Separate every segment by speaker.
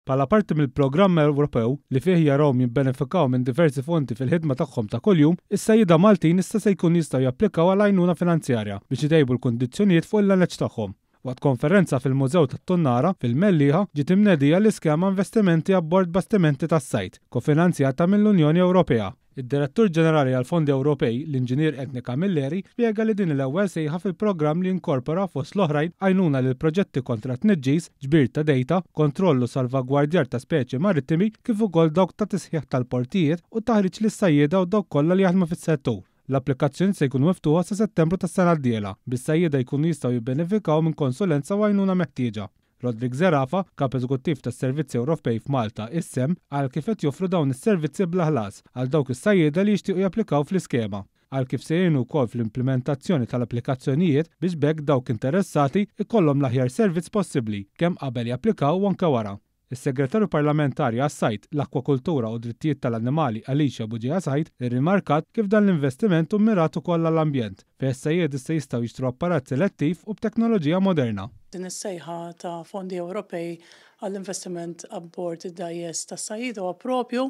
Speaker 1: Bħala parti mill-programm Ewropew li fih jarahom jibbenefikaw minn diversi fonti fil-ħidma tagħhom ta' kuljum, is-sajjieda Maltin issa se jkun jistgħu japplikaw għal għajnuna finanzjarja biex itejbu l-kundizzjonijiet fuq il-lanċ tagħhom. Waqt konferenza fil-Mużew tat-Tunnara fil-Mellieħa ġiet imnedija l-iskema investimenti abbord bastimenti tas-sajt, kofinanzjata mill-Unjoni Ewropea. Id-Direttur Ġenerali għall-Fondi Ewropej, l-Inġinier Edni Camilleri, spjega li din l-ewwel sejħa fil-programm li inkorpora fost l-oħrajn għajnuna lil proġetti kontra tniġġis, ġbir ta' dejta, kontrollu salvagwardjar ta' speċi marittimi kif ukoll dawk ta' tisħiħ tal-portijiet u taħriġ lis-sajjieda u dawk kollha li jaħdmu fis-settur. L-applikazzjoni se jkun miftuħa sa Settembru tas-sena d-dieħla biex sajjieda jkunu jistgħu jibbenefikaw minn konsulenza u għajnuna meħtieġa. Rodrik Zerafa, kap eżekuttiv tas-Servizzi Ewropej f'Malta, issem għal kif qed joffru dawn is-servizzi bla ħlas għal dawk is-sajjieda li jixtiequ japplikaw fl-iskema. Għal kif se jgħinu wkoll fl-implementazzjoni tal-applikazzjonijiet biex bekk dawk interessati ikollhom l-aħjar servizz possibbli kemm qabel japplikaw u anke wara. Is-Segretarju Parlamentari għas-Sajt, l-Akwakultura u Drittijiet tal-Annimali Alicia Buġija Sajt irrimarkat kif dan l-investiment hu mirat ukoll għall-ambjent fejn is-sajjied issa jistgħu jixtru apparat selettiv u b'teknoloġija moderna.
Speaker 2: Din is-sejħa ta' fondi Ewropej għall-investiment abbord id-dajjes tas-sajjieda huwa proprju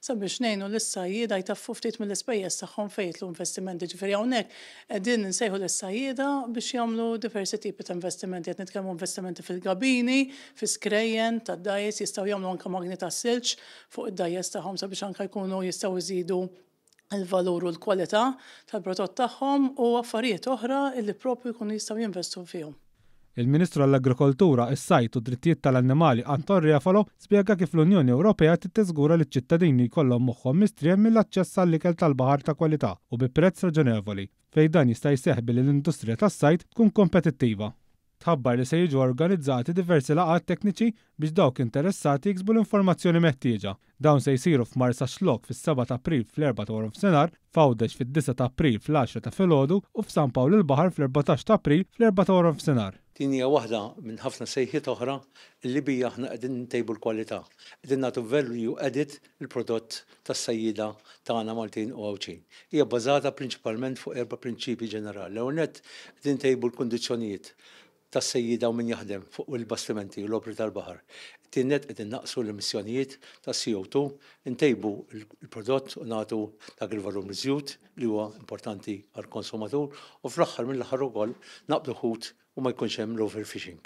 Speaker 2: sabiex ngħinu lis-sajjieda jtaffu ftit mill-ispejjeż tagħhom fejn jitlu investimenti. Ġifieri hawnhekk qegħdin nsejħu lis-sajjieda biex jagħmlu diversi tipi ta' investimenti. Qed nitkellmu investimenti fil-gabini, fis-skrejjen tad-dajjes, jistgħu jagħmlu anke magni tas-silġ fuq id-dajjes tagħhom sabiex anke jkunu jistgħu jżidu il-valur u l-kwalità tal-prodott tagħhom u affarijiet oħra li proprju jkunu jistgħu jinvestu fihom.
Speaker 1: Il-Ministru għall-Agrikoltura, is-Sajt u Drittijiet tal-Annimali Anton Riafalo spjega kif l-Unjoni Ewropea tittiżgura li ċ-ċittadini jkollhom moħħhom mistriem mill-aċċess għall-ikel tal-baħar ta' kwalità u bi prezz raġonevoli, fejn dan jista' jseħħ billi l-industrija tas-sajt tkun kompetittiva. Tħabbar li se jiġu organizzati diversi laqgħat tekniċi biex dawk interessati jiksbu l-informazzjoni meħtieġa. Dawn se jsiru f'Marsa Xlok fis-7 ta' April fl-4 ta' f'Senar, f'Għawdex fid-9 ta' April fl-10 ta' filgħodu u f'San Pawl il-Baħar fl-14 ta' April fl-4 ta' f'Senar.
Speaker 3: Din hija waħda minn ħafna sejħiet oħra li bija aħna qegħdin ntejbu l-kwalità. Qegħdin nagħtu value added il-prodott tas-sajjieda tagħna Maltin u Għawċin. Hija bbażata prinċipalment fuq 4 prinċipji ġenerali. L-ewwel nett qegħdin ntejbu l-kundizzjonijiet tas-sajjieda u min jaħdem fuq il-bastimenti u l-opri tal-baħar. Tinnet qegħdin naqsu l-emissjonijiet ta' CO2, ntejbu il-prodott u nagħtu dak il-valur miżjud li huwa importanti għall-konsumatur u fl-aħħar mill-aħħar ukoll naqbdu ħut u ma jkunx hemm l-overfishing.